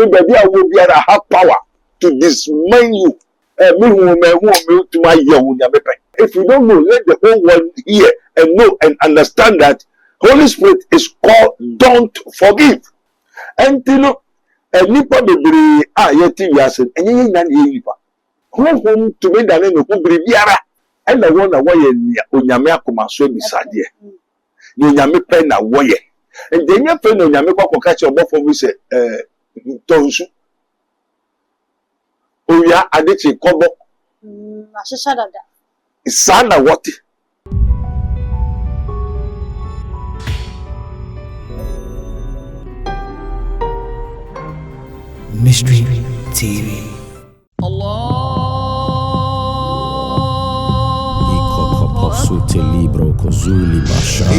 baby I will be have power to dismay you. If you don't know, let the whole world hear and know and understand that Holy Spirit is called don't forgive. And you know, and nipa bebre yet yes and yen nan nipa. Home to me than no who biara. And the one away onyame akoma so bisade. Ni onyame pen na woye. And then your friend onyame kwa catch your buff we say tonsu. Oya adechi kobo. Ashisha dada. Sana what? Mystery TV. In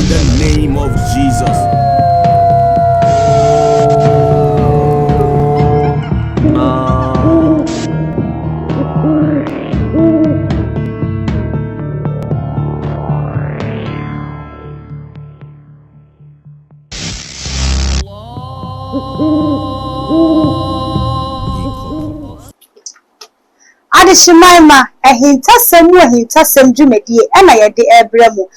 the name of Jesus. Adishimama ahintasem dwumedie na ye de ebremu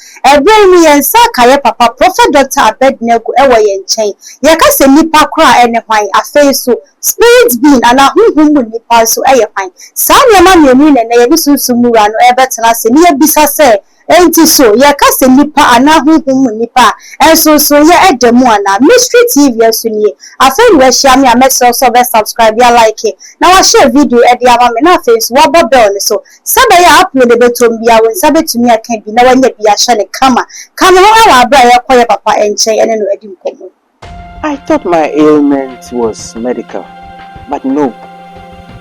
yensa kaye papa Prophet Dr. Abednego ewo ye nchen ye ka se nipa kra ene hwan afei so spirit being ana huhum nipa so eye hwan sa nyama mienu ne ye bisunsumu no ebetena se ne ye bisa se enti so ye ka se nipa ana huhum nipa enso so ye edemu ana Mystery TV asuni afei we share me amese so be subscribe ya like na wa share video e de ama me na face wa bobel so sabe ya upload the betom bia won sabe tumi aka bi na wanya bia hye ne kama ho awa bra ya koye papa enche ene no adi nkomo. I thought my ailment was medical, but no,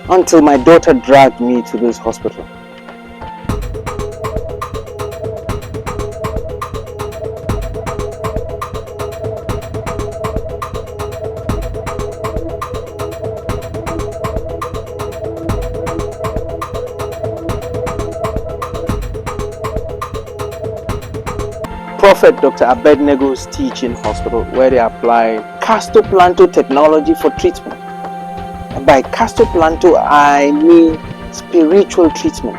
until my daughter dragged me to this hospital. Prophet Dr. Abednego's teaching hospital, where they apply Castoplanto technology for treatment. And by Castoplanto, I mean spiritual treatment.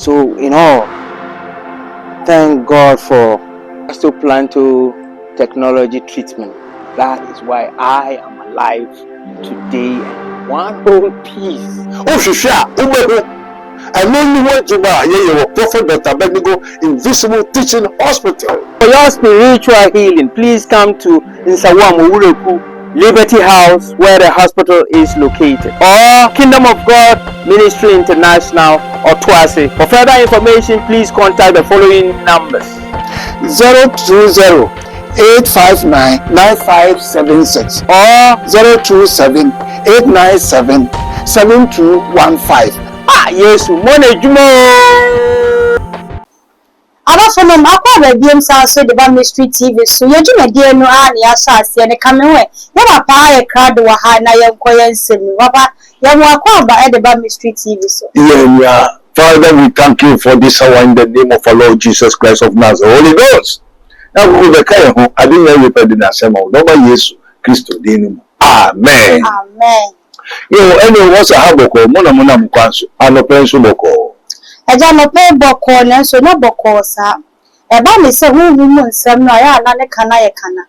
So, in all, thank God for Castoplanto technology treatment. That is why I am alive today in one whole piece. Oh, Shisha, and only one to buy Prophet Dr. Abednego Invisible Teaching Hospital. For your spiritual healing, please come to Nsawamu Ureku Liberty House, where the hospital is located, or Kingdom of God Ministry International or Twase. For further information, please contact the following numbers: 020-859-9576 or 027-897-7215. Yes, Monejumo. Abafonom akwa babiem sa so de ba Mystery TV so ye dwumedie no a ne asa ase ne kamewe ye papa ye krado wa ha na ye nkoye nsemi waba ye mo akwa ba e de ba Mystery TV so. Yeah. Father, we thank you for this hour in the name of our Lord Jesus Christ of Nazareth. Holy Ghost. Now we be kai ho adin ya we na sema no ba Yesu Kristo dinu. Amen. Amen. Yo, any what's a haboko, mona mkwanso, anopenso boko. Eja no pe boko na so na boko sa. Eba me se huhum nsem no ya na ne kana ye kana.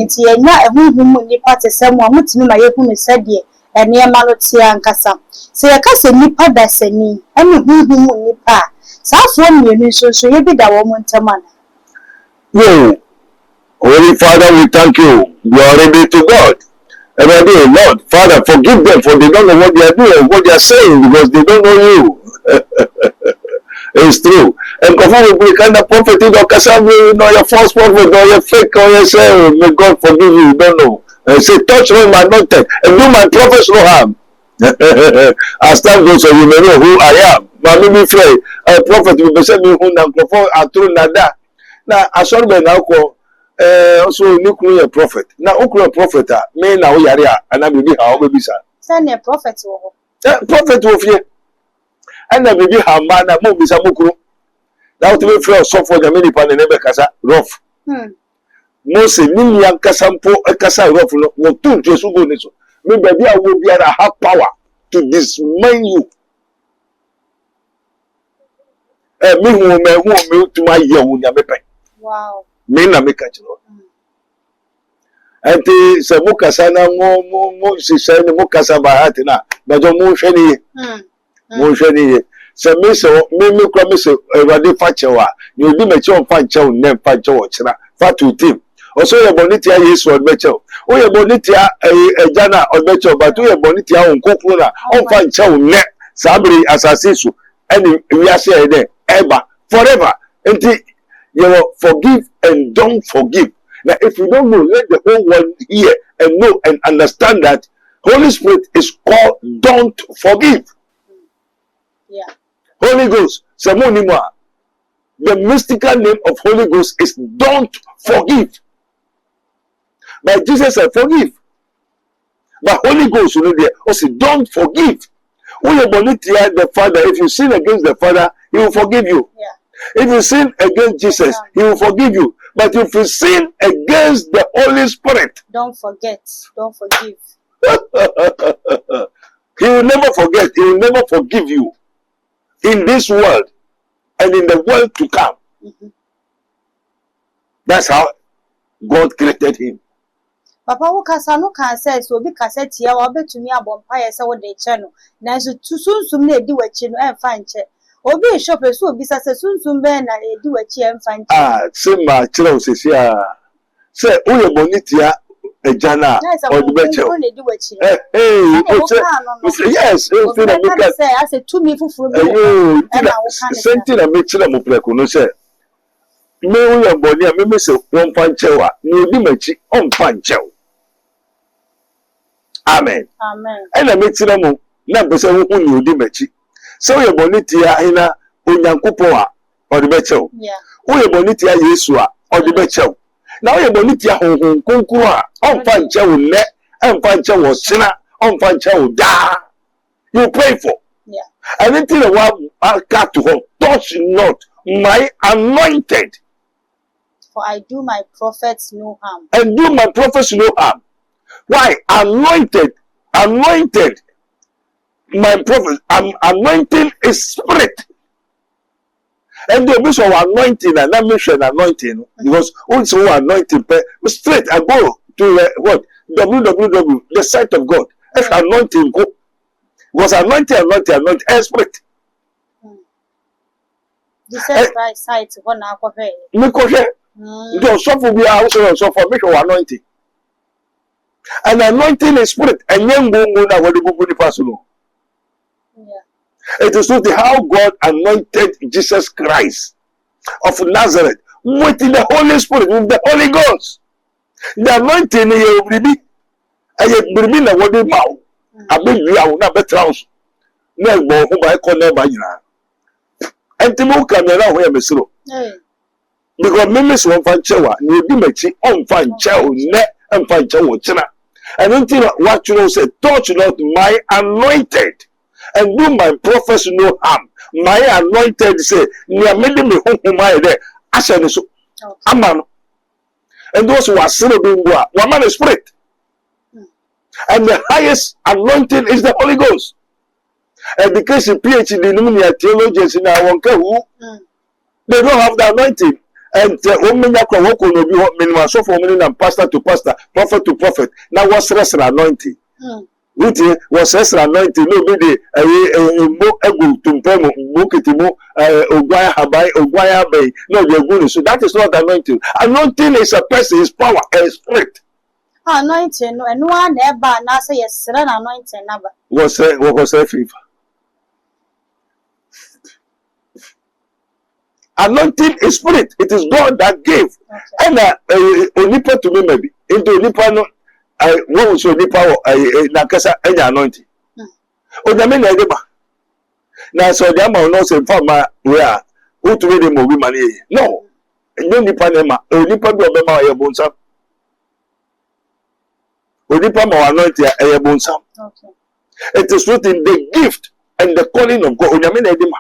Enti ye nya huhum nipa te sem a mutimi ma ye hunu se de ene ma no tia nkasa. Se ye ka se nipa da sani, ene huhum nipa. Sa fo mienu so ye bi da wo montamana. Yo, Holy Father, we thank you. Glory be to God. Every day, Lord, Father, forgive them for they don't know what they are doing, what they are saying, because they don't know you. It's true. And we kind of prophet in you know your false prophet or your fake or you say, may God forgive you, you don't know. And say, touch me, my anointed, and do my prophets no harm. As time goes on, you may know who I am. But maybe fly, a prophet will be saying, who now are true nada. Now, I saw me now call. Also nuclear prophet. Now nuclear prophet me na we yare ana bibi ha obi bisa. Say na prophet wo. Prophet wo fie. Ana bibi ha ma na mo bisa mukuru. Now to be free so for the many pan na be kasa rough. Mose nini ankasa mpo akasa rofu no wo tuntu so go ni so me baby a wo biara have power to dismay you me hu me tuma ye wo nya me pen Wow. me na me ka chiro enti se mo kasa na mo sisa ni mo kasa ba hati na ba jo mo hwe ni mo hwe ni se me kwa me se Ewurade fa chewa ni odi me che on fa chew ne fa chew chira fa to team also ye bonitia Yesu odbechew o ye bonitia ejana odbechew but o ye bonitia onkokro na on fa nchew ne sabri asasisu and we are say there ever forever until you forgive and don't forgive. Now if you don't know, let the whole world hear and know and understand that Holy Spirit is called don't forgive. Yeah. Holy Ghost Samonima, the mystical name of Holy Ghost is don't forgive. But Jesus said, forgive. But Holy Ghost, you know, there also don't forgive. When you believe the Father, if you sin against the Father, He will forgive you. Yeah. If you sin against Jesus, He will forgive you. But if you sin against the Holy Spirit, don't forget, don't forgive. He will never forget. He will never forgive you in this world and in the world to come. That's how God created him. Papa wo kasa no kan say so obi kasa tia wa betumi abompa ye se wo de che no na so tusunsum na edi wachi no emfa nche obi shop so obi sa se sunsum be na edi wachi emfa nche se ma kire osisi se uye bonitia ejana odibeche yes say na make say as a tumi fufuru bi senti na me kire mo preko no say me uye boni a me se won fa nchewa ni odi machi on fa nchewa. Amen. Amen. Ena me kire mo na be se wo ni odi machi so uye bonitia hina onyankopon a odibeche yeah uye bonitia Yesu a odibeche now you bonitia honhon konkuru a onfa nchewo ne emfa nchewo sina onfa nchewo da you pray for yeah anything that wa cut to home touch not my anointed for I do my prophets no harm and do my prophets no harm. Why? Anointed my prophet. I'm anointing is spirit. And the mission of anointing and that mission anointing because also anointing straight I go to what www the site of God. If anointing go was anointing spirit. This is right site one na akwohwe. Mikohwe. The suffer we are also suffer mission of anointing. And anointing is spirit and young bungu na wadi bubu ni personal. It is not how God anointed Jesus Christ of Nazareth with the Holy Spirit, with the Holy Ghost. The anointing you will be a na wadi mau. A big you na better house. No more who by corner by you. And Timuka na where Messro. Because members won't find Chewa, you be machi on fine chow, net and fine chow china. And until what you know said, touch not my anointed. And do my prophets no harm. My anointed say, near made me home my there. Ashen so aman. And those who are celebrating one man is spirit. And the highest anointing is the Holy Ghost. Education, PhD, theologians in our who they don't have the anointing. And women that can walk minimum so for meaning and pastor to pastor, prophet to prophet. Now what's rest anointing? Which was rest anointing? Nobody mo egu tumpemo mukitimo ogwaya habai ogwaya bay. No, they're good. So that is not anointing. Anointing is a person, is power, a spirit. Anointing no and one eba na say yes anointing naba. Was a fever. Anointing is spirit. It is God that gave. And onipa to me maybe into onipa no. What was your onipa nakasa any anointing? Onyame na edeba. Na so the amount no say farmer where who to read them money. No. No nipa nema. Onipa do obema ya bonsa. Onipa ma anointing ya bonsa. Okay. It is written the gift and the calling of God. Onyame na edema.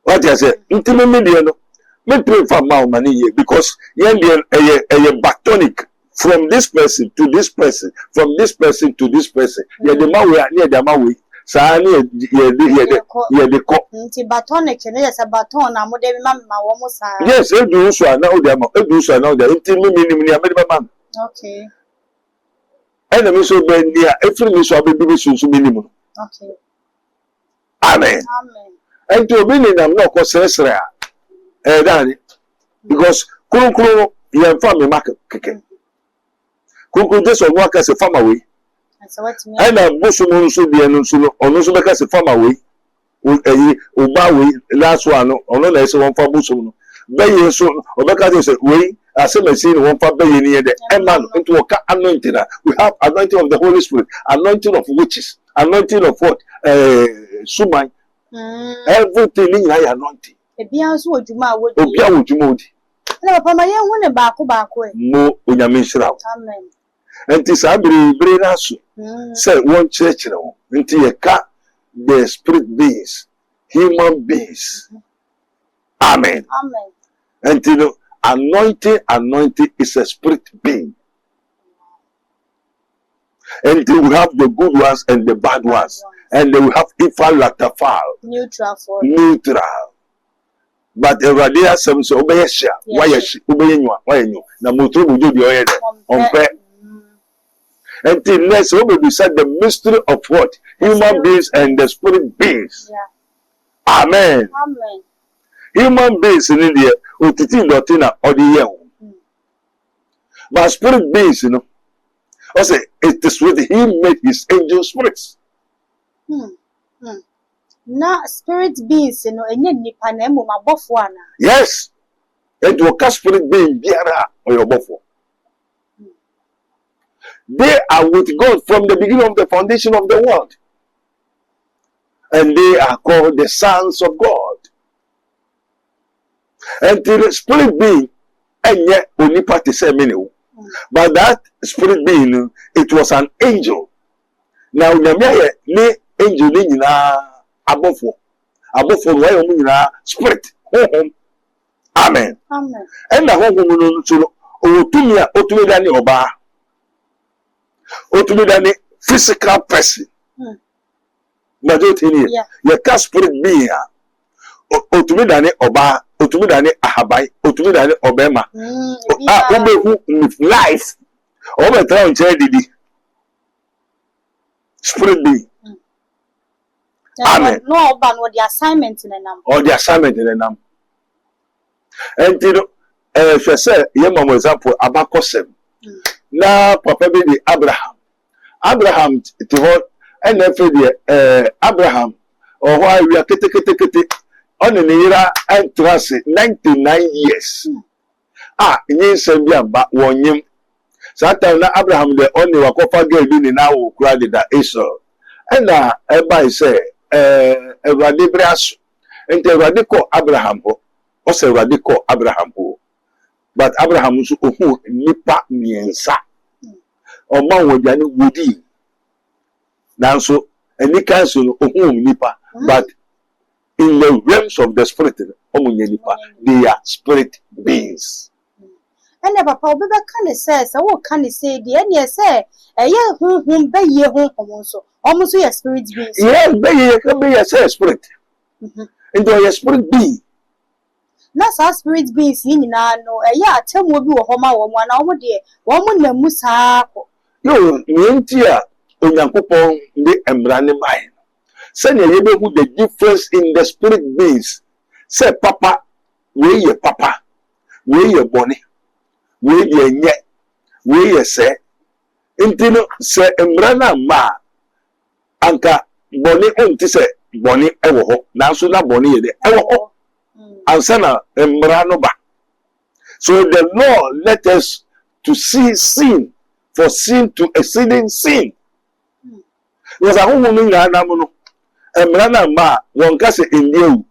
What I say? Intime million. me pray for my money here because yen a batonic from this person to this person, from this person to this person. Yeah, the man we are near the man we. Saa ni ye ko. Nti batonic ne yes a baton na mo de bi ma wo mo saa. Yes, edu so ana o de ma, edu so ana o de. Nti me ni am de ma. Okay. Ena mi so be ni a efiri mi so abebi bi so minimum. Okay. Amen. Amen. And to be in am no ko sresre a. Dani because kuru ye fa me mark keke. Kuru just on work as a farmer way. So what me? And I'm Bosumun so be an solo, or no so because a farmer way. Uba way, last one, or no less one for Bosum. Bay so, or because it's way, as I see one for Bay near the man into a cat anointing. We have anointing of the Holy Spirit, anointing of witches, anointing of what? Sumai. Everything in high anointing. E bia so odwuma wo Obia wujumodi. na papa ma ye hu ne baako e. Mo onyamishra. Amen. And this abri na so. Say one church now. Until you cut the spirit beings, human beings. Amen. Amen. Until anointing is a spirit being. Until we have the good ones and the bad ones. And then we have ifal latafal. Neutral. But everybody has some so obey share. Why you? Na motor will do the oil. Until next, we will decide the mystery of what? Human beings and the spirit beings. Yeah. Amen. Amen. Human beings in India, utiti dotina odiye. But spirit beings, you know, I say it is with He made His angel spirits. Na spirit beings, you know, enye nipa na emu mabofo ana. Yes. It will cast spirit being biara or your bofo. They are with God from the beginning of the foundation of the world. And they are called the sons of God. And the spirit being, and yet only part is a minute. But that spirit being, it was an angel. Now, Namia, ne angel in above why spirit. Amen. Amen. And the home so Otumia Otumidani Oba. Otumidani physical person. But you can't spirit being Otumidani Oba, Otumidani Ahabai, Otumidani Obema. Life. Over town Didi. Spirit being. Amen. No, but what the assignment in a number. Or the assignment in a number. And you know, if you say, for example, Abakosem. Now, Papa baby Abraham, to what, and then Abraham, or why we are kete on the era and trust 99 years. In Serbia, but 1 year. Sometimes Abraham, the only wakofa girl in now cried that Esau. And everybody say, Radibrias, and the radical Abraham, also radical Abraham. But Abraham was who nipa miensa. Or man would be woody. Now, so, and you can't say, nipa, but in the realms of the spirit, they are spirit beings. And never probably can say, so what can he say? The end, say, a year whom be ye home almost your spirit beings. Yes, be can be a spirit. Into your spirit being. That's our spirit beings in no, a year tell me we were home or 1 hour dear, 1 woman musa. No, Nintia, Uyankupon, the Embrani mine. Send a neighborhood the difference in the spirit beings. Say, Papa, where your papa, where your bonny, where your net, where you say, Intino say Embrana ma, Anka, bonny, and to say, bonny, ever, now so not bonny, ever. And sana Embrano ba. So the Lord let us to see sin, for sin to exceeding sin. Was a woman namuno. Embrana ma one case in you.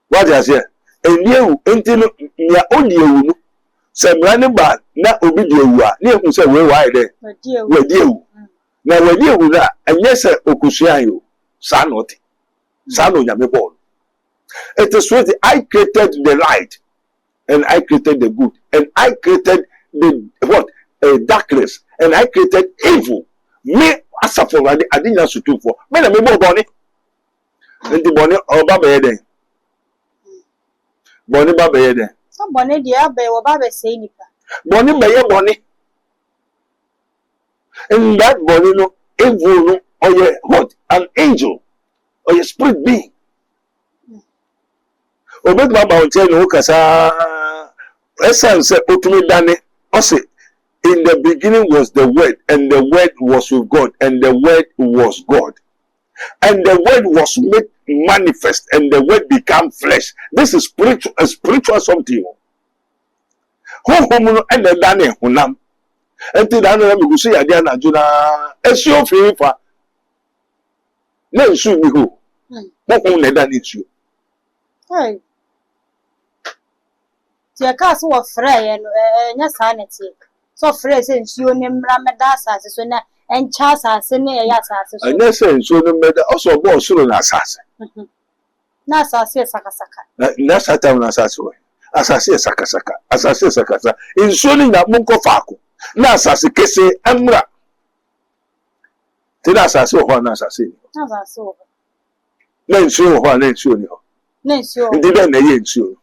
What I say? In you until ya only you. Sembrani ba na obi de ewa. Ni ehun say we why there. We de ewu. Na we de ewu na enye say okusuan yo. Sa not. Sa no nyame ball. It is what I created the light. and I created the good, and I created the what? Darkness, and I created evil. Me as a for I didn't have to do for. Me na me bo boni. And the boni oba be den. Boni ba be den. So boni dia be oba be say nipa. Boni be ye boni. And that boni no evil no or ye what? An angel or your spirit being. Obed Baba Onche no kasa essence otumi dane ose in the beginning was the word and the word was with God and the word was God and the word was made manifest and the word became flesh. This is spiritual something. Who no and the dane hunam enti dane na mi gusi ade na juna esio fifa na nsu mi ho mo ne dane nsu. Hey. Tia ka so wo frɛ ye no nya saa na tie. So frɛ sɛ nsuo ne mmra meda asase so na encha asase ne ye asase so. Anya sɛ nsuo ne meda also bo soro na asase. Na asase sakasaka. Na satan na asase we. Asase sakasaka. Asase sakasa. Nsuo ne nya monko faako. Na asase kese amra. Ti na asase ho na asase. Na asase ho. Na nsuo ho na nsuo ni ho. Na nsuo. Ndi da na ye nsuo.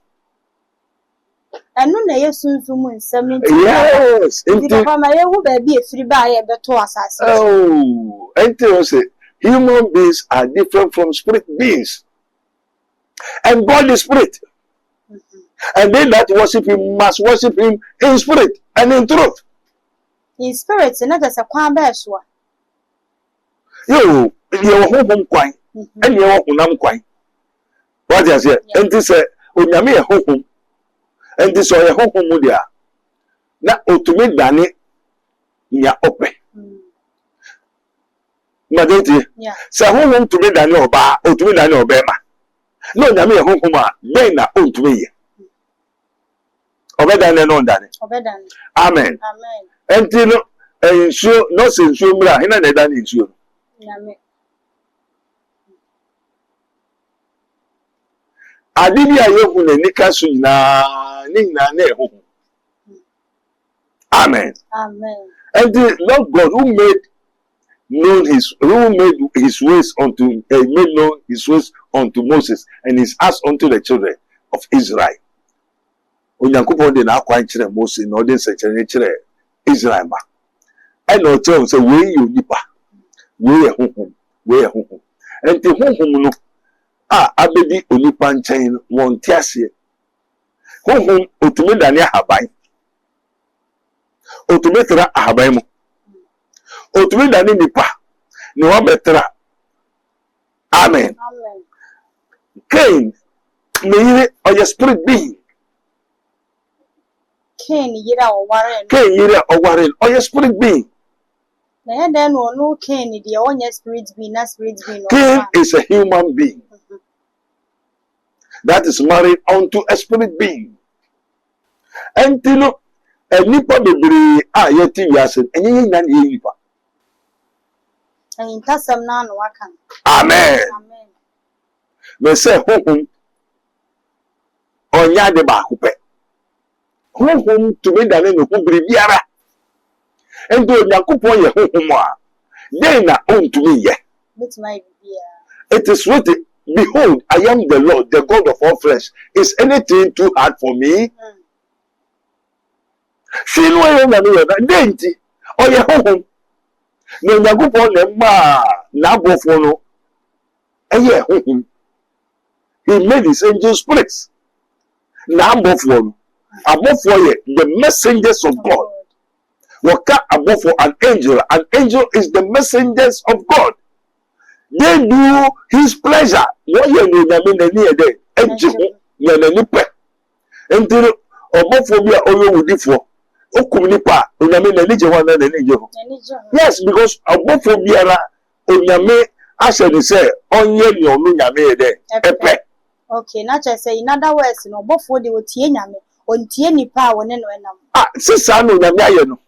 Enu na ye sunsumu nsem nti. Yes. Ndi papa ma ye hu ba bi efiri ba ye beto asase. Oh, enti say human beings are different from spirit beings. And God is spirit. And they that worship him must worship him in spirit and in truth. In spirit, na just a kwan ba so. Yo, ye wo honhom kwan. And ye wo honam kwan. What you say? Enti say onyame ye honhom. Enti so ye honhom mu dia. Na otumi dane nya ope. Madenti. Yeah. Say honhom tumi dane oba, otumi dane obema. No onyame ye honhom a ben na ontumi ye. Obedane no ndane. Obedane. Amen. Amen. Enti no ensuo no se ensuo mra hina na dane ensuo. Amen. Adibi ayehu na nika so nyina na ehu. Amen. Amen. And the Lord God who made his ways unto made known his ways unto Moses and his acts unto the children of Israel. Onyankopon de na akwan kire Moses na ode sekere kire Israel ba. E na o tell say we you nipa. We ye honhom, we ye honhom. Enti honhom no abedi onipa nchen won tiase. Honhom otumi dane ahaban. Otumi tra ahaban mu. Otumi dane nipa. Ni wa betra. Amen. Amen. Cain me or your spirit being. Cain yira o waren. Cain yira o waren or your spirit being. Na ya den no Cain de onye spirit being na spirit being no. Cain is a human being. That is married unto a spirit being. And you know, a nipa bebre yeti yasen enye na ye nipa. And tasam na no wakan. Amen. Amen. Me say honhom onya de ba ko pe. Honhom to me dane no ko biribiara. Endo Yakupon ye honhom a den na ontumi ye. It is written, behold, I am the Lord, the God of all flesh. Is anything too hard for me? See no way na me denti o ye honhom. No Yakupon na ma na bofo no. Eye honhom. He made his angels spirits. Na bofo no. Abofo ye the messengers of God. Waka abofo an angel. An angel is the messengers of God. They do his pleasure. What you know that mean any day. Ejiho ye na nipa. Enti obofo bi a oyo wudifo. Okum nipa onyame na nije ho na nije ho. Yes, because obofo biara onyame ashe say onye ni onu nyame de epe. Okay, na che say in other words no obofo de otie nyame, ontie nipa a woni no enam. Sisa no nyame aye no.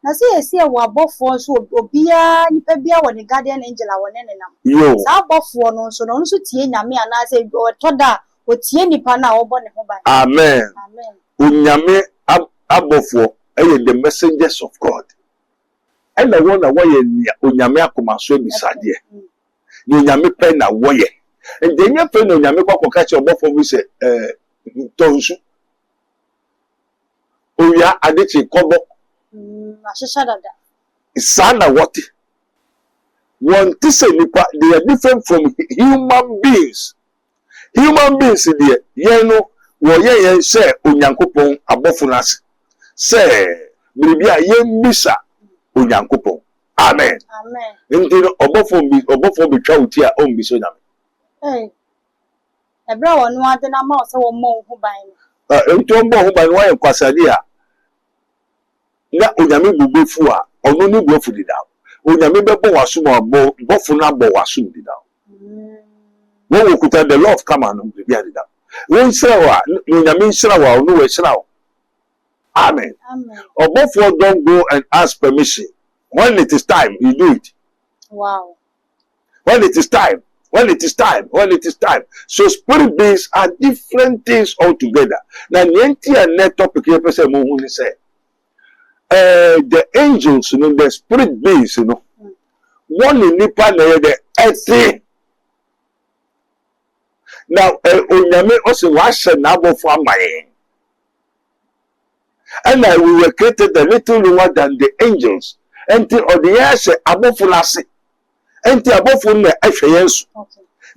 Na say ese wa abofo so obia nipa bia woni guardian angel a woni nenam. Yo. Sa abofo no so no so tie nyame ana say otoda otie nipa na obo ne ho ban. Amen. Amen. onyame abofo the messengers of God. And the one that onyame akomaso bisade. Ni onyame pe na woye. And then you pe na onyame kwa catch your bofo we say tonsu. Oya adechi kobo. Ashesha dada. Sana what? One to say they are different from human beings. Human beings there, yeno, woye say unyankopon abofunas. Say, Bribia yen misa unyankopon. Amen. Amen. Into obofo be chauti a on biso nyame. Hey. Ebra wonu ade na ma so wo mo hu ban. Into mo hu ban wa kwasade a. Na onyame bubefu a, ono ni bubefu dida. Onyame bebo wasum abo bofu na abo wasum dida. When we could the law of come and be dida. When shrawa, onyame shrawa ono we shrawa. Amen. Amen. Obofo don't go and ask permission. When it is time, you do it. Wow. When it is time. When it is time. When it is time. So spirit beings are different things altogether. Now, the topic here person mo say. The angels, the spirit beings, one in Nipa na the earth. Now, onyame also was na abofo amaye. And we were created a little lower than the angels. Until the air say abofo lase. Until abofo na ehweyensu.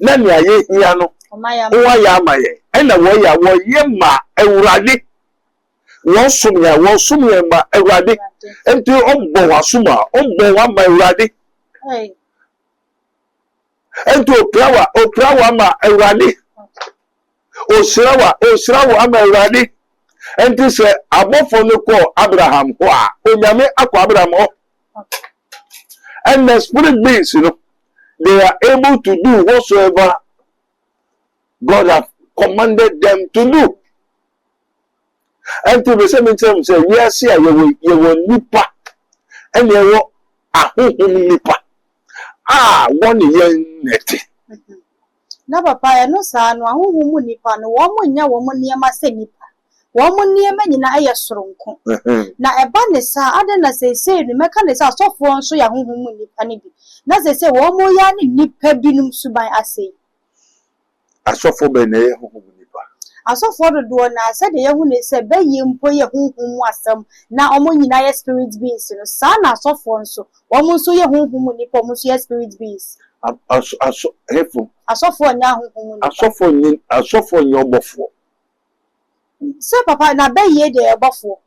Na ni aye hia no. Owa ya amaye. And wo ye ma ewurade. Wọ́n sum ya ma ewurade. Enti ombo wasuma, ombo wa ma ewurade. Enti oprawa ma ewurade. Osirawa ma ewurade. Enti se abofo no ko Abraham ho a, onyame akọ Abraham ho. And the spirit beings, they are able to do whatsoever God has commanded them to do. And to the same time, say, we are here, you will nipa, and you will nipa. One year net. Na papa, no son, one nipa, no woman, ya woman near my nipa. Woman near many na air strunko. Na a banessa, other than say, the mechanics are soft one, so ya home nipa. Na they say, one more yan nipa binum subai assay. I saw for Bene. Aso for the door na said the young said be ye mpoye hu asem na omo nyina ye spirit beings no sa na aso for nso omo so ye hu nipa omo so ye spirit beings aso hefo aso for nya hu aso for nya obofo say papa na be ye de obofo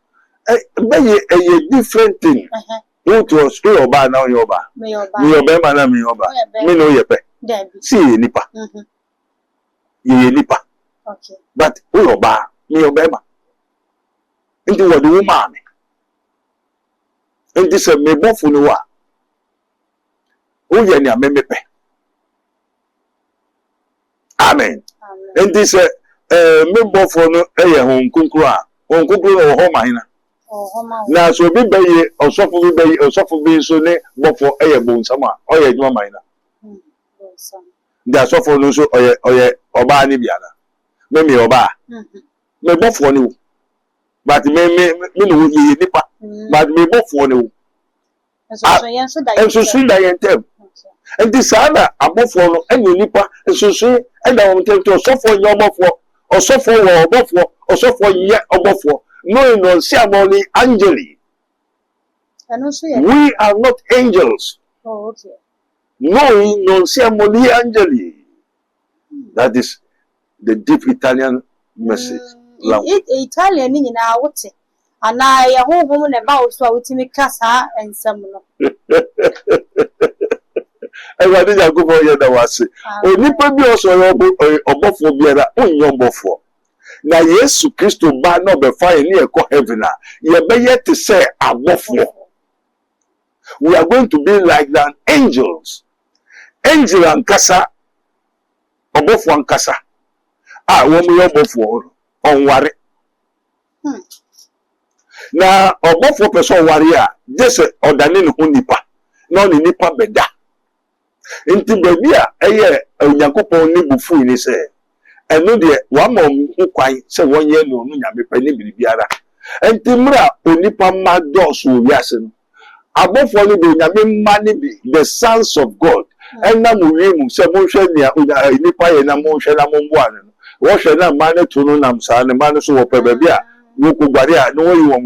be ye different thing who to stay oba na oba me oba ma na me oba me no ye pe see ye nipa ye nipa. Okay. But who oba me obema into what the woman and this me bofu no wa o ye ni amemepe. Amen. And this me bofu no eye hon kunkuru a hon kunkuru no ho mahina na so bi baye osofo bi so ne bofu eye bonsama o ye adwuma mahina da sofo no so oye oba ni biana me oba me bofo ni wo but me no ye nipa but me bofo ni wo so so da yentem and this ana abofo no enye nipa so so and da won tento sofo nye obofo osofo wo obofo osofo ye obofo no see amoni angeli we are not angels. Oh, okay. No see amoni angeli. That is the deep Italian message. Italian ni na wote. Ana ya hohom na ba so awotimi kasa ensem no. Ewade Yakobo ye da wase. Onipa bi oso obofo biara onye obofo. Na Yesu Kristo ba na obefa ni ekọ heaven a ye be yet to say abofo. We are going to be like the angels. Angel ankasa obofo ankasa. Womu yo obofo onware. Na obofo person ware a just odane ne ho nipa. Na ne nipa beda. Inti baby a eye Onyankopon ni bufu ni se ɛno deɛ wama ho kwan sɛ wɔnyɛ no no nyame pɛ ne biribiara enti mmerɛ onipa ma dɔɔso wɔ wiase no abɔfoɔ no bi nyame ma ne bi the sons of God ɛnam wie mu sɛ monhwɛ nea nipa yɛ na monhwɛ na momboa no wɔhwɛ na mma no to no nam saa ne mma no so wɔpɛ baabi a wɔkɔguare a na wɔyi wɔn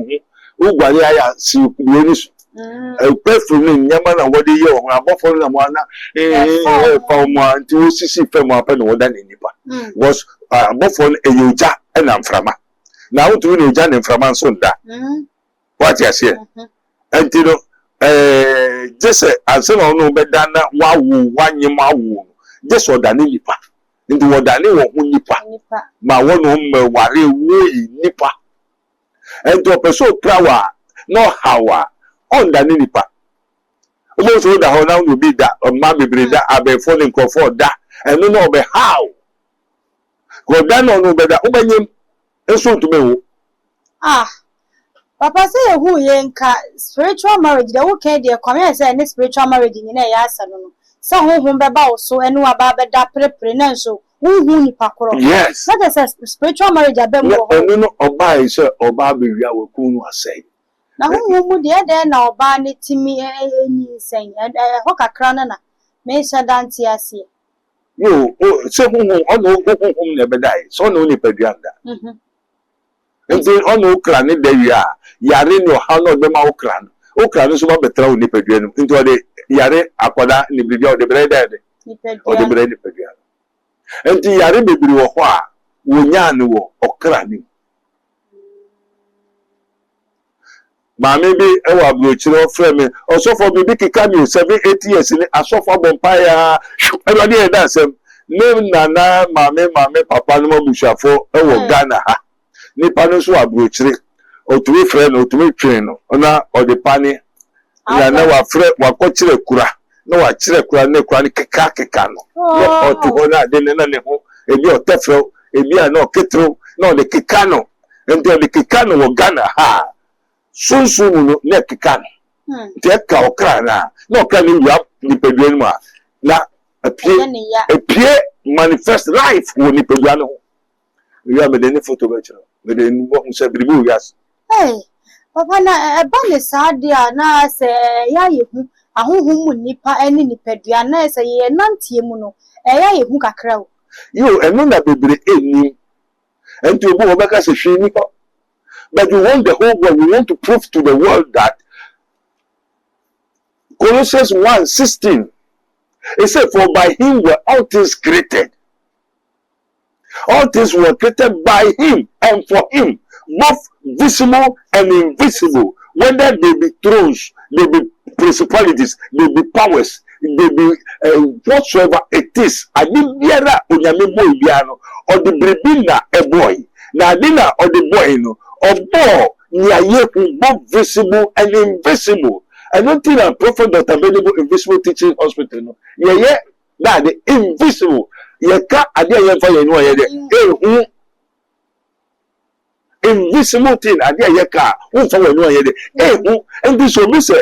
ho woguare ayɛ siwuo no so perfume no nyama na wɔde yɛ wɔn abɔfoɔ no na mo ana fa mo nti wɔsisi fam apɛ na wɔda ne nipa was abɔfoɔ no ɛyɛ ogya ɛna mframa na wotumi na ogya ne mframa nso nda wate aseɛ nti no gye sɛ anse na ɔno bɛda na wawo wanyem awo no gye sɛ ɔda ne nipa nti wɔda ne wɔn ho nipa ma wɔn mma ware woyi nipa nti ɔpɛ sɛ ɔpra wa na ɔhawa ɔnda ne nipa ɔmo so da hɔ na ɔno bi da ɔma bebree da abɛɛfoɔ ne nkurɔfoɔ da ɛno na ɔbɛhaw kɔda na ɔno bɛda ɔbɛnyem nso ntoma ewu. Papa say who yenka spiritual marriage the okay dey come here say any spiritual marriage nyina ya asa no say honhom beba wo so enu aba beda prepare na so honhom nipa koro yes that is spiritual marriage abem wo enu no oba is oba bewia we kunu asai na honhom mu de na oba ne timi enyi sen ho kakra na me sha dante ase yo so honhom honhom ne bedai so no ni paduanda nti ono okra ne dawi a yare ne oha no be ma okra no so ba betra wo nipadua no nti o de yare akoda ne bibia o de breda de o de breda nipadua nti yare bebiri wo ho a wonya ne wo okra ne maame bi e wa brochire ofre me osofo bibi kika mi 7-8 years ni asofo bompa ya e do de da asem ne nana maame papa no mabushafo e wo Ghana ha nipa no so abrochire otumi frɛ no otumi twen no na ɔde pane na wa frɛ wa kɔkyerɛ kura na wa kyerɛ kura ne kura ne keka no na ɔto hɔ na de ne na ne ho ebi ɔtɛfrɛ ebi a na ɔketro na ɔde keka no nti ɔde keka no wɔ Ghana ha sunsun no na keka no nti ɛka ɔkra na ɔkra ne wia nipadua no mu a na apie manifest life wɔ nipadua no ho wia me de ne photo bɛkyerɛ me de nu ho sɛ biribi wiase. Papa na eba ne saade a na se ya yehu ahohom mu nipa ene nipadua na se ye nantie mu no ya yehu kakra o yo eno na bebre eni enti obo obeka se hwe nipa but we want the whole world we want to prove to the world that Colossians 1:16 it said for by him were all things created. All things were created by him and for him, both visible and invisible, whether they be thrones, they be principalities, they be powers, they be whatsoever it is. Adibiara onyame boy biano or the brebina a boy. Na adina or the boy no or bo niayeku both visible and invisible. I don't think a prophet that available invisible teaching hospital no. Yeah, that the invisible. Yeka ade ye fa ye no ye de invisible thing ade ye ka wo fa we no ye de and this so me say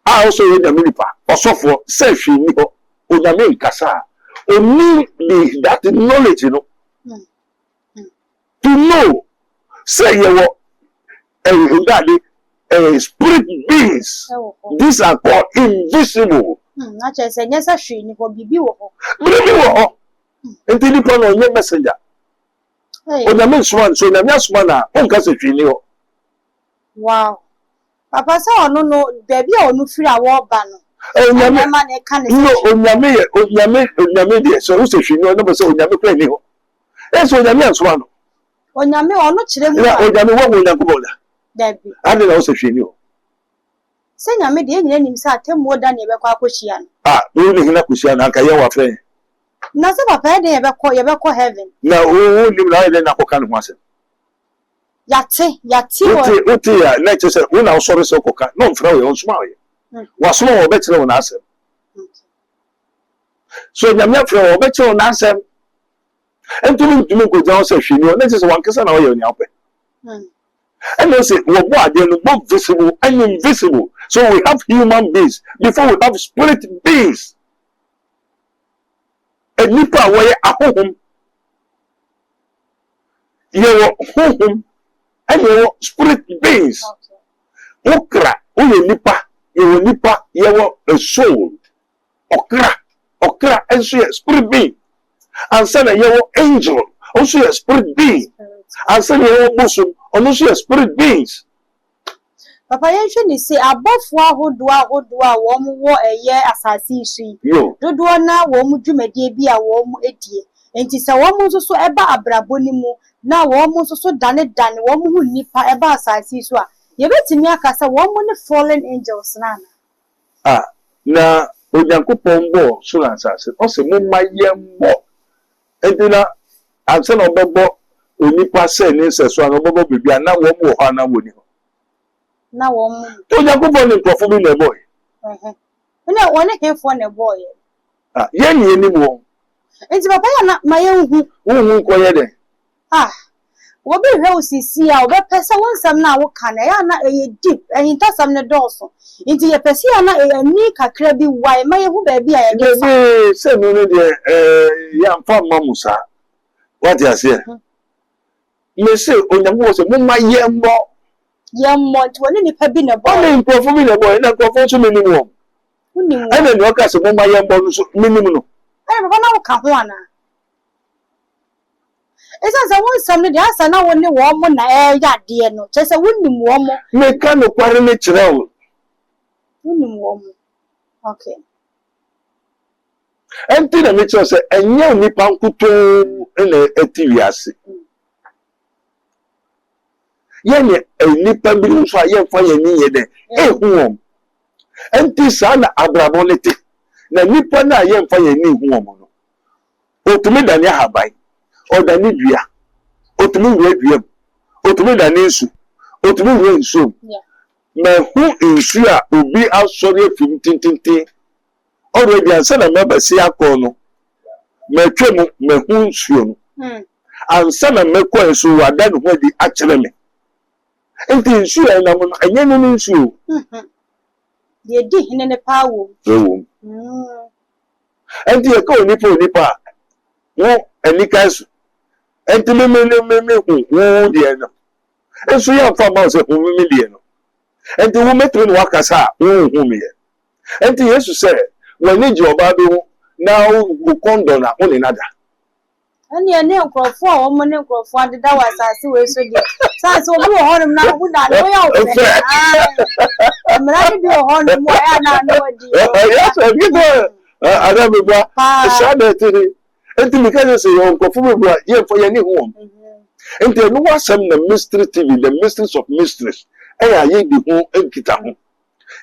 I also ye nyame nipa osofo say hwe ni ho onyame nkasa oni that knowledge you know to know say ye wo spirit beings these are called invisible na che say nyesa hwe ni ho bibi wo ho enti nipa no nye messenger onyame swan so nyame swan na onka se twini ho wow papa sa ono no baby a onu firi a wo ba no onyame ma na ka ne no onyame de so wo se twini ho no be so onyame kra ni ho so onyame swan no onyame ono kire mu na onyame wo nyanko boda dabi ade na wo se twini ho se nyame de nyina nim sa temu da ne be kwa akohia no wo ne hina kohia na aka ye wa frɛ na se papa de ye be ko heaven na wo nim na ye na ko kan ho ase yate uti ya na che se wo na sorry se ko kan no mfra wo ye nsoma wo wa soma wo be kire wo na ase so nyame fra wo be kire wo na ase entumi ko jawo se hwini o na che se wan kesa na wo ye ni ape and they say we are both visible and invisible, so we have human beings before we have spirit beings. And nipa way ahom Yewo hum and yewo spirit beings. Okra, nipa, yewo nipa, yewo a soul. Okra, and so spirit being. And son yewo angel, also a spirit being. And son yewo bosom, also a spirit beings. Papa yenhwe ni say abofo ahodo a wo mo wo eye asase isu Yo. dodo na wo mo dwumade bi a wo mo edie enti se wo mo so eba abrabo ni mu na wo mo so dane wo mo hu nipa eba asase isu a ye betimi akasa wo mo ne fallen angels na Na Onyankopon bo so na asase o se mo mayembo edina anse na obebo onipa se ni se so na obebo bibia na wo mo ho na woni na wo mo Onyankopon ni profo bi na boy na wona kefo na boy ye ni eni mo enti papa ya na maye hu ko ye de wo be hwe osisi a wo be pese wonsam na wo ka na ya na eye deep eyin tasam ne dọọso nti ye pese ya na ani kakra bi wai maye hu ba bi a ye de fa se no ne de ya mfa mamusa what you say me se Onyankopon se mo mayembo yemmo nti woni nipa bi na boy o ni profo bi na boy na profo so meni mo woni mu ene ni o ka se mo mayembo so meni mu no papa na wo ka ho ana esa se wonsam ne de asa na woni wo mo na ya de no che se woni mu wo mo me ka no kware ne kire o woni mu wo mo okay enti na me che se enye nipa nkuto ene etiwiase yene nipa bi nso a ye fa ye ni ye de ehuom enti sa na abrabonete na nipa na ye fa ye ni ehuom no otumi dane habai odane dua otumi wura duam otumi dane nsu otumi wura nsu me hu nsu a obi asori afim tintintin already ansa na mabasi akọ no me twem me hu nsu no ansa na mekọ nsu wada no ho di akyere me enti nsu ya na mo enye no nsu ye di hene ne pawo ewo enti e ka onipa wo enika su enti me hu wo de no ensu ya fa ma se hu me de no enti wo metro no wakasa wo hu me enti Yesu se wani ji oba bi ho na wo kondo na wo ni nada ani ene nkrofo a wo mo ne nkrofo adeda wasase we so de sanse obi wo honum na hu na no ya wo mra bi wo honum mo ya na no di yes give ada me ba shade tiri enti mi ka se yo nkrofo bi bua ye fo ye ni hu enti no wasam na mystery TV the mysteries of mysteries ya ye di hu enkita hu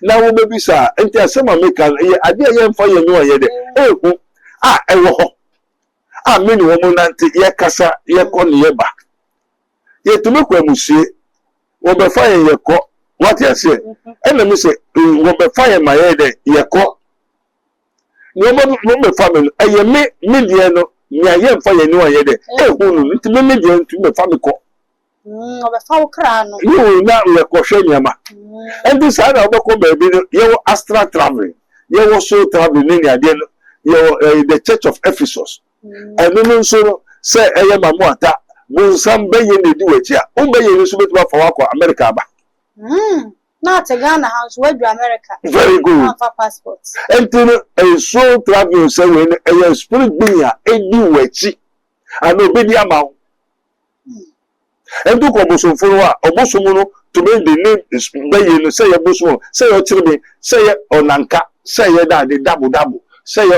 na wo be bisa enti asema make ye ade ye mfa ye no ye de ehu ewo ho meni wo mo nante ye kasa ye ko ne ye ba ye tumi kwa musie wo be fa ye ko what you say ena mi se wo be fa ye ma ye de ye ko no me fa me eye me die no nya ye mfa ye no ye de ehu no nti me die ntu me fa me ko obe fa wo kra no you na we ko hwe nyama and sa na obeko baby ye wo astral traveling ye wo soul traveling ni ade no ye the church of Ephesus and no so say eye mamu ata bunsam beye ne di wachi a o beye ni so betuma fa wakọ America ba na te Ghana house we do America very good for passport and a soul traveling say we a spirit being a edi wachi and obedi amawo and to come so for obosomu no to make the name is beye no say obosomu say o chirebe say onanka say da de double say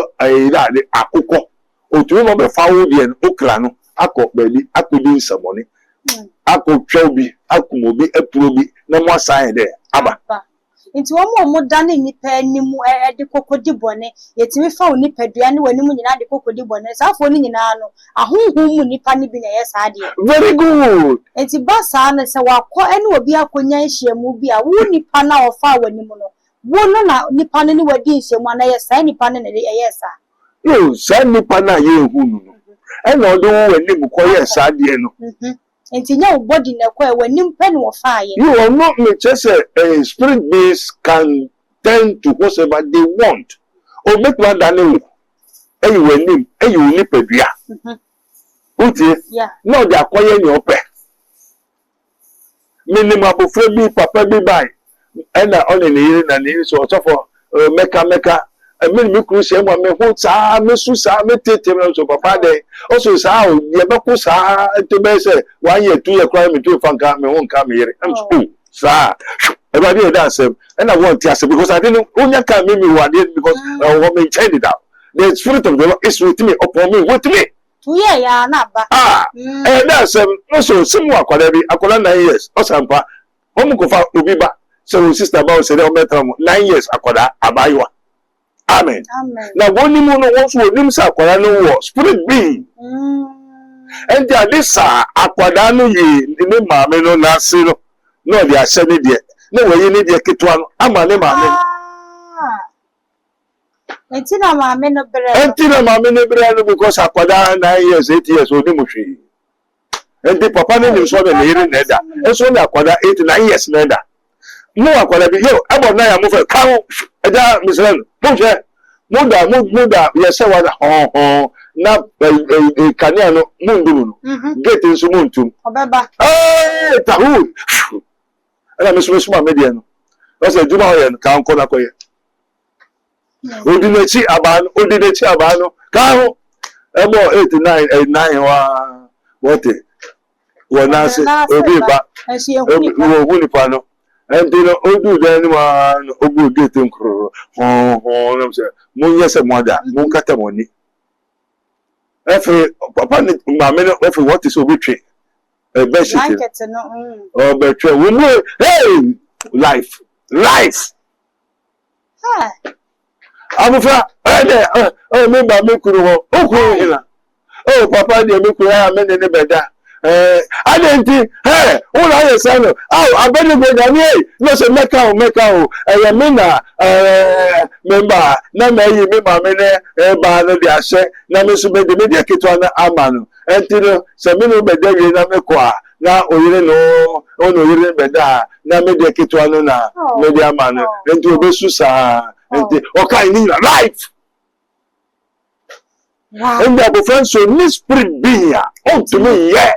da de akukọ otu mo be fawo de en okra no akọ bali akodi nsamoni akọ twaobi akumobi apurobi na mo asan de aba nti wo mo dane nipa animu de kokodi bone yetimi fa wo nipa dua ne wanimu nyina de kokodi bone safo ni nyina no ahonhom mu nipa ne bi na ye saade very good nti ba saa na se wakọ ene obi akonya hyiamu bi a wo nipa na ofa wanimu no wo no na nipa ne wadi hyiamu na ye saa nipa ne ye saa yo saa nipa na ye hu no ene odo wo wanimu ko ye saade no nti nya body na kwa wanim pe no fa ye you are not me just a spirit beings can tend to whatever they want or make one dane wo eyi wanim eyi oni padua Uti, Yeah. no, they are quiet your pet. Minimum be papa be by. And on in the ear and the so for meka. I mean, me cruise him when me hoots are, me susa, me tete, so papa day. Also, sao, Yabakusa, to be say, 1 year, 2 year crime, 2 fan come, me won't come here. I'm school, sir. Everybody dance him, and I want to ask because I didn't only come me one day because I want me change it out. The spirit of the Lord is with me, upon me, with me. Yeah, naba. And that's also somewhat I 9 years, or something. Homukofa Ubiba, so sister about said, 9 years, Abaywa. Amen. Now, one moon wants to name Aquadano war, spirit being. And this Aquadano ye, the name Mameno Nasino. No, they are sending it. No way you need your kit one. I'm a name. Entina Mameno Breno because Aquada 9 years, 8 years, or Nimushi. And the papa name is one of the hearing nether. And so Aquada 8 9 years nether. No Aquada be yo, about 9 move a cow, Miss Len, Muda, yes, I was now a Caniano, Mundu, get in Sumuntum. Oh, Tahu. And I miss my median. That's a Juma and Count Konakoye. Udinachi Abano, Cow, a more 8 9 what it. When I say, Obiba, Winipano. And you know, do the anyone who get him crow. Yes, a mother, Muncatamoni. Papa, Mamma, what is obituary? A best or better. Hey, life. I'm afraid. Oh, remember, oh, Papa, dear, make men in the bed. I didn't think, hey, all I son. Oh, I better go down here. No, say, make out, I member, Nama, you remember, Bano, the Ashe, Namesu, the media kitwana, Amano, and Tino, Samino, Bedari, Namekwa, now, or you know, oh, no, you remember, Namedia kitwana, Media Mano, and to Besusa, and the okay, life. And the friends, so Miss Spring be oh, to me, yeah.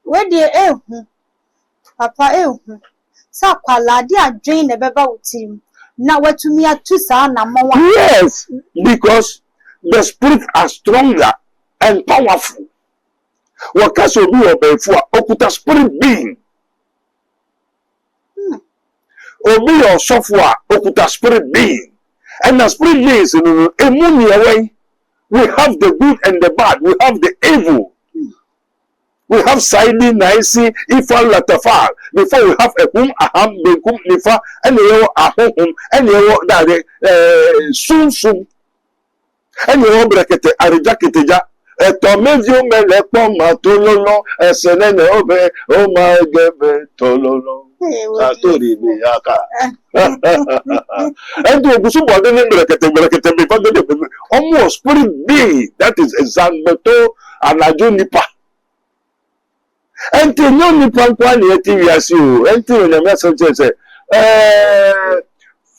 Where dear Papa so quality adwin the beba utim. Now what to me at 2 sound number 1. Yes, because the spirit are stronger and powerful. What can so be before okuta spirit being? Obi your software okuta spirit being. And the spirit beings in a moon away. We have the good and the bad. We have the evil. We have Saidi, Naisi, Ifal, Latafal. Before we have a hum, aham, bekum, nifa, and you are home, and you are that soon. And you are bracket, a rejacketja, a tomezio melepom, tololo, a senene obe, oh my god, tololo. And to Busu Bodin before almost spirit be that is Zanbeto and Ajunipa. And to know Nipan TV as you, and to the message say,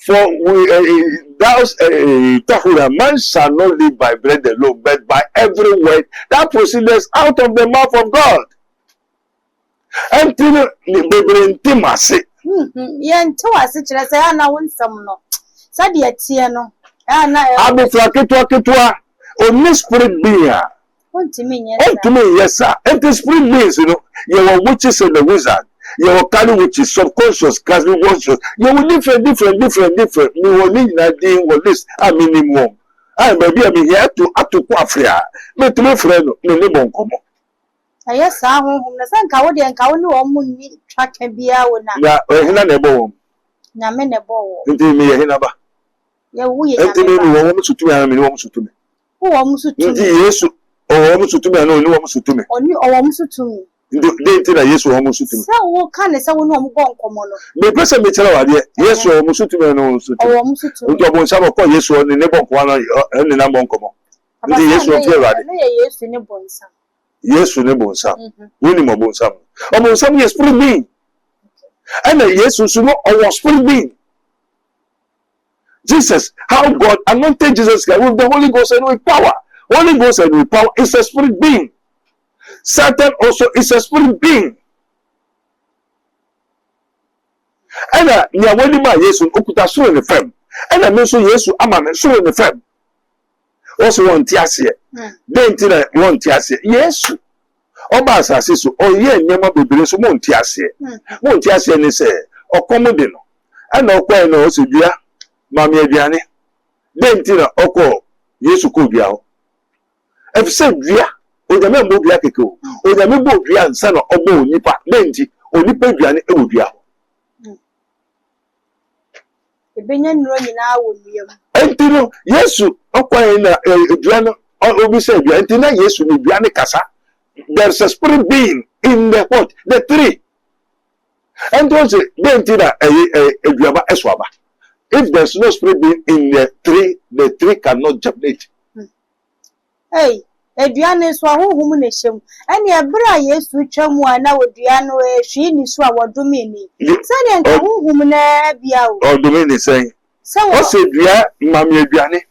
for we Tahura, man shall not live by bread alone, but by every word that proceeds out of the mouth of God. And to the intimacy. Yen to us, it is I know some no. Sadia Tiano, Abu Flaketua, or Miss Spirit Beer. Want to me, yes, sir. And the spirit means, you know, you are witches and the wizard. You are carrying witches, subconscious, cosmic conscious. You will different. You will need that thing with this, a minimum. I may be here to Quafria. But my friend, no neighbor come. Yes, I won't understand Cowdy and Cow no moon track and be our Yeah, a neighbor. Namen a ball. Until me a hinaba. Yeah, we are to 2 minutes to me. Who almost to me? Yes, or almost to me, I know no almost to me. Or you almost to me. They tell yes, or almost to me. So, what kind of someone who won't come on? The person may tell her, yes, or almost to me, and almost to some of yes, or the neighbor one and the number come on. Yes, or yes, in a bonsa. Yes, in a bonsa. Winning a bonsa. Almost some years, put me. And yes, so no, I was putting me. Jesus, how God anointed Jesus with the Holy Ghost and with power. Holy Ghost and with power is a spirit being. Satan also is a spirit being. And ya wani ma Yesu okuta so in the fam. And I mention Yesu ama so in the fam. Also want tiase. Then tina want tiase. Yesu. Oba asase so oye nyama bebere so mo tiase. Mo tiase ni se okomode no. And okwa no so dua mama aduane. Then tina okọ Yesu ko dua ho. If say dua, onyame mbo dua keke o. Onyame mbo dua nsa na obo onipa. Then ti onipa aduane e wo dua ho. Ebenya nro nyina wo niem. Enti no Yesu okwa na dua no obi say dua enti na Yesu ni dua ne kasa. There's a spirit being in the what? The tree. And also then enti na aduaba eswaba. If there's no spirit being in the tree cannot germinate. Hey, aduane so ahohum na hyem. Ene ebra Yesu twam ana odua no hwi ni so a wodome ni. Sane nka ahohum na bia o. Odome ni sen. O se dua mame aduane.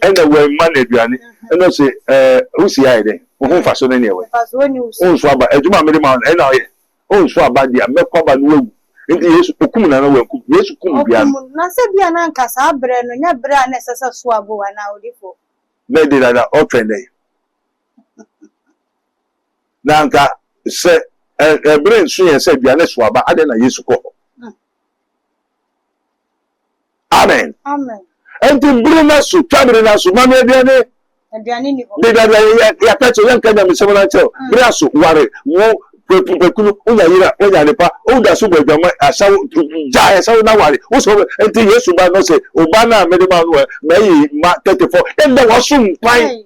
And we man aduane. And o se usi aide. Wo fa so na ne we. Fa so ni usi. O so aba aduma me ma na na ye. O so aba dia mekwa ba no wu. Nti Yesu okum na na wanku. Yesu kum bia. Na se bia na nka sa abre no nya bre na sesa so abo ana odifo. Me de da o trende. Nanka se brain so yen se bia na so aba ade na Yesu ko. Amen. Amen. Enti brina so tabire na so mama aduane. Aduane ni ho. De da ya pecho yan kanya me se na che. Brina so ware wo pekunu unya yira unya lepa o da so gbadwama asawo ja asawo na ware wo so enti Yesu ba no se oba na me de ma no me ma 34 en da wasum pan.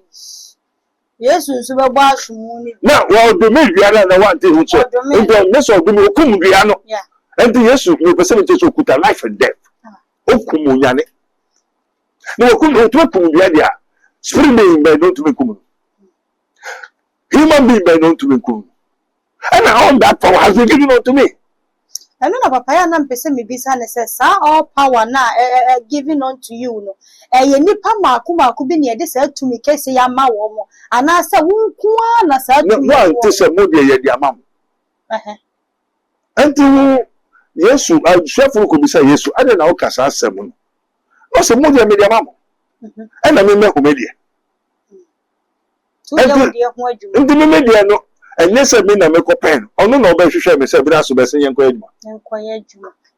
Yesu nso be bo asum ni. Na wo do me wiara na wa nte hu che. Enti me so do me okum wiara no. Yeah. Enti Yesu me pese me so kuta life and death. Okum unyane. No okum wiara dia. Spirit being by don't me kum. Human being by don't me kum. And all that power has been given unto me. And then papa ya na mpese me bisa ne say sa all power na given unto you no. Ye nipa maako bi ne de sa tumi kese ya ma wo mo. Ana say wo nko na sa tumi. No one to say mo de ye di amam. Enti Yesu ashefo ko bisa Yesu ade na o kasa asem no. O se mo de me di amam. E na me ho me de. Enti me de no enye se me na me ko pen ono na obehwehwe me se bra so besen yen ko adwuma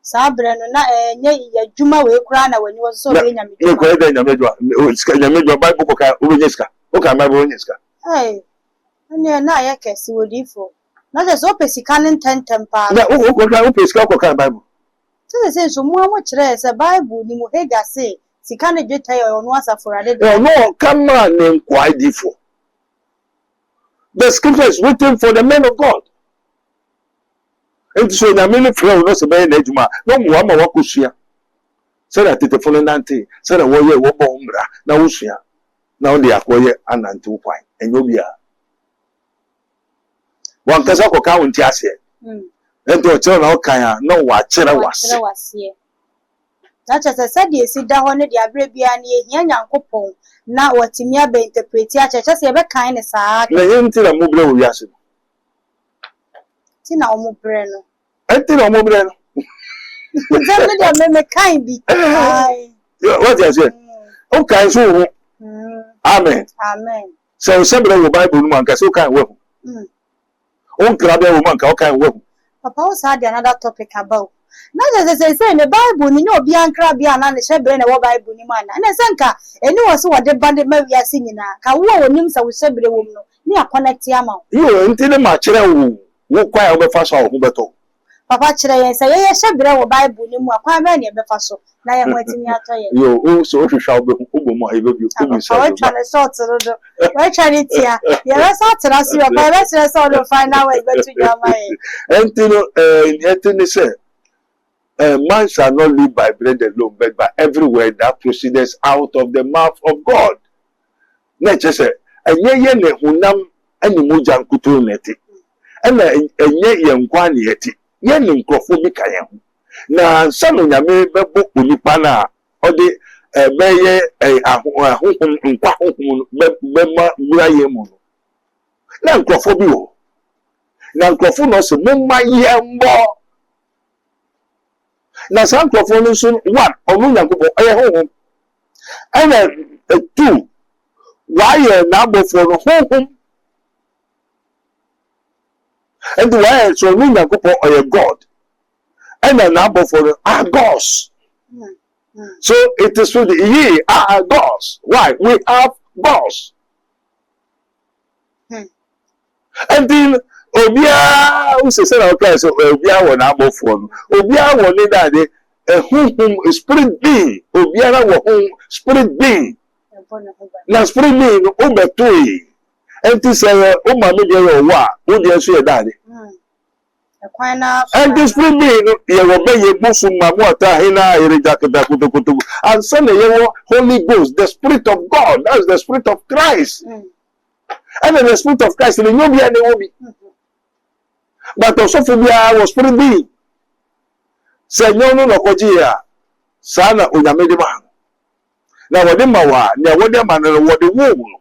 sa bre no na enye adwuma we kura na wani wo so we nya me ko eda nya me adwuma o ska nya me adwuma bible ko ka o nyeska o ka bible o nyeska ene na ya kesi wodifo na je so pesika ne tentem pa na o ko ka o pesika ko ka bible se so mu amo kire se bible ni mu hega se sika ne dweta ye ono asaforade no kama ne nkwai difo. The scripture is written for the men of God. And so, the many friends no se be na ejuma no mu ama wakosua. Say that the following nante, say that wo ye wo bo mbra na wosua. Na wo de akoye anante wo kwan. Enyo bia. Wan kasa ko ka wonti ase. Ento che na wo kan no wa kire wase. Na chese se de esi da ho ne de abre bia na ehia nyankopon na watimi aba interpret ya chese se be kan ne saa na yenti na mobre wo wiase ti na omo bre no enti na omo bre no nze me de me kan bi ai what you say o kan so amen amen so sebre wo bible no man ka so kan wo o kra be wo man ka o kan wo papa o sa de another topic about na je say the bible ni obi ankra bia na ne shebre na wo bible ni man na se nka eni wo so wo de bande ma wiase nyina ka wo wonim sa wo shebre wo no ni a connect ama yo enti ne ma kire wo kwa wo be fa so wo beto papa kire yen say ye shebre wo bible ni mu akwa ba ne be fa so na ye nwatimi atoye yo o so hwehwa wo be wo mo ayi be bi ko mi sa wo twa ne short ro do wo twa ne tia ye be sa tra si wo pa be sire so do final way be to jama ye enti no enti ne say man shall not live by bread alone, but by every word that proceeds out of the mouth of God. Nature say, and ye ne hunam and the mujan kutu neti, and ye yanquani yeti, yen in crofobicayam. Na son of Yame bebo unipana, or the bɛyɛ ahohom nkwa ahohom bɛma wura yɛ mu no na nkurɔfoɔ bi wɔ na nkurɔfoɔ no sɛ momma yɛn mbɔ na saa nkurɔfoɔ no nso one ɔno nyankopɔn ɔyɛ honhom ɛna two wayɛ n'abɔfoɔ no honhom ɛnti wayɛ so ɔno nyankopɔn ɔyɛ God ɛna n'abɔfoɔ no are gods. So it is true that ye are gods. Why? We have gods. And then Obia who says okay, so Obia won above one. Obia won that whom spirit being. Obia won spirit being. Now spirit being Obetui. And this Umami wa, who did say daddy. And this will mean you will be Muslim Mamota Hina Irijakutu and Sunday Holy Ghost, the Spirit of God, that's the Spirit of Christ. And then the Spirit of Christ, the new and the Obi. But also for me, I was Spirit being. Say no Kojia, Sana Uyamediman. Now what the Mawa, now what the man and what the womb.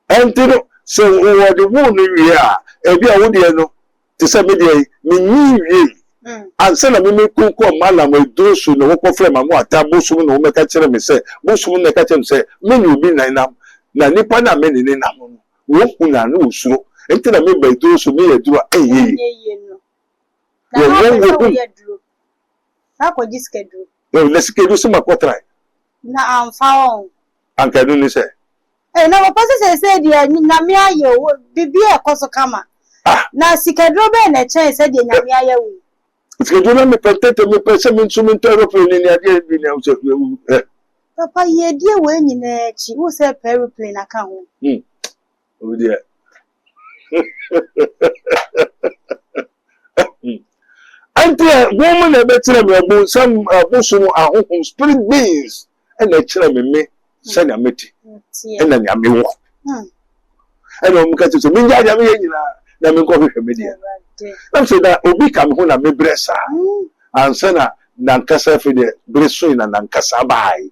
And so what the wound we are, a dear Wodiano, to some day, me, and send a mimic cook or malam with those who know what frame and what tabu no make a chairman say, most women catch him say, men will be nine up, Nanipana men in Nam, Wopuna no so, until I mean by those who may do a ye. How could you schedule? Let's schedule some portrait. Now I'm found. Uncle Duni say. Na wapasa say dia nyame aye wo bibia ekoso kama na sikadro be na chen say dia nyame aye wo sikadro me pentete me pese me nsume aeroplane ni ade bi na wo papa ye die we nyina chi wo say aeroplane aka ho o dia ante woman na betre me bo sam abosu ahohom spirit beings and na kire me send a meeting. And then I'm in war. I don't get to me. I am in coffee media. I'm saying that Obi come home and me bless her. And send her Nankasa for the Briswin and Nankasa by.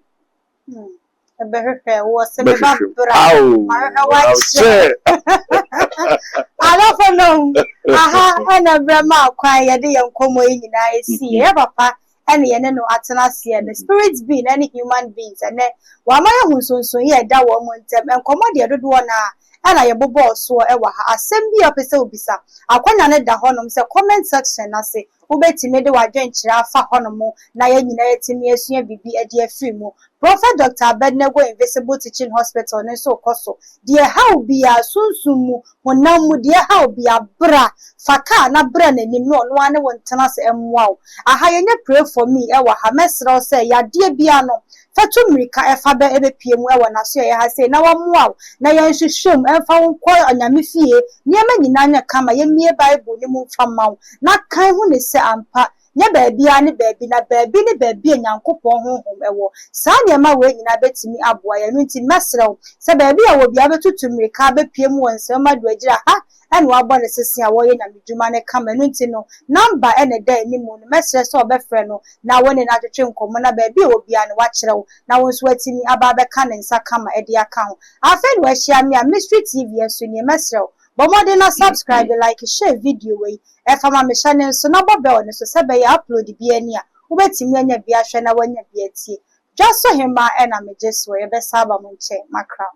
A better fair was a I don't know. Aha, and a grandma quiet the young como in I see. Papa. Any no atanasia the spirits being any human beings and then wamaya who so here that woman and commodity do one and I bobo so ewa assembly of bisa akwana ne da honom se comment section na se ubeti me de wadwen kira fa honom na ya nyina yetimi asua bibi ade afiri mu Prophet Dr. Abednego Invisible Teaching Hospital ne so koso de how bia sunsumu honam mu de how bia bra faka na bra nanim no no ane wontena se emwa aha yenye pray for me ewa ha mesro se ya de bia no fatu mirika efa be ebepie mu ewa na so ye ha se na wamwa na ye hwehwem emfa wonko anyame fie niema nyina nya kama ye mie Bible ni mu fama na kan hu ne se ampa nya baabi ani baabi na baabi ni baabi enyankopon honhom ewo saa niema we nyina betimi aboa ye no nti mesrew se baabi a wo bia betutu mirika bepie mu wonsem madu agira ha ene wabɔ ne sese a wɔyɛ nyamedwuma ne kama no nti no number ene da ni mu no mesre so obɛfrɛ no na wone na twetwe nkomo na baabi a obia ne wakyerɛw na won so atimi aba bɛka ne nsa kama ede aka ho afɛ no ahyia me a Mystery TV enso ne mesrew bomode na subscribe like share video we efama me channel so na bɔbɛ ne so sɛ bɛ ya upload bi ani a wobɛtimi anya bi ahwɛ na wanya bi atie just so hima ena me jeso ye bɛ saba mo nche makra.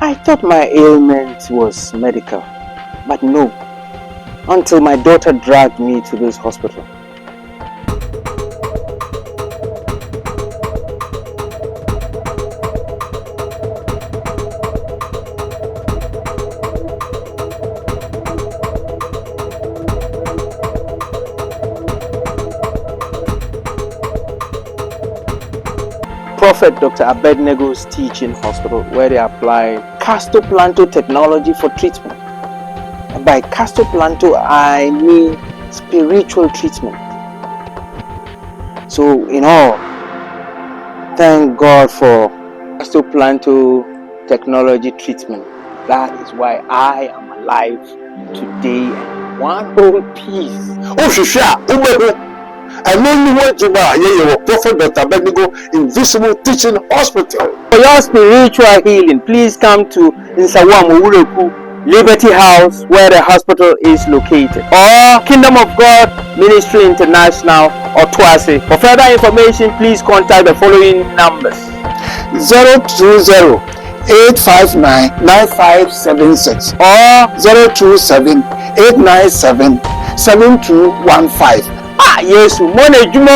I thought my ailment was medical, but no, until my daughter dragged me to this hospital. Prophet Dr. Abednego's Teaching Hospital, where they apply Castoplanto technology for treatment. And by Castoplanto, I mean spiritual treatment. So, in all, thank God for Castoplanto technology treatment. That is why I am alive today in one whole piece. Oh, Shisha, I know you want to buy your Prophet Dr. Abednego Invisible Teaching Hospital. For your spiritual healing, please come to Nsawam Owureku Liberty House, where the hospital is located, or Kingdom of God Ministry International, or Twase. For further information, please contact the following numbers: 020-859-9576 or 027-897-7215. Yesu, Mone Jumo.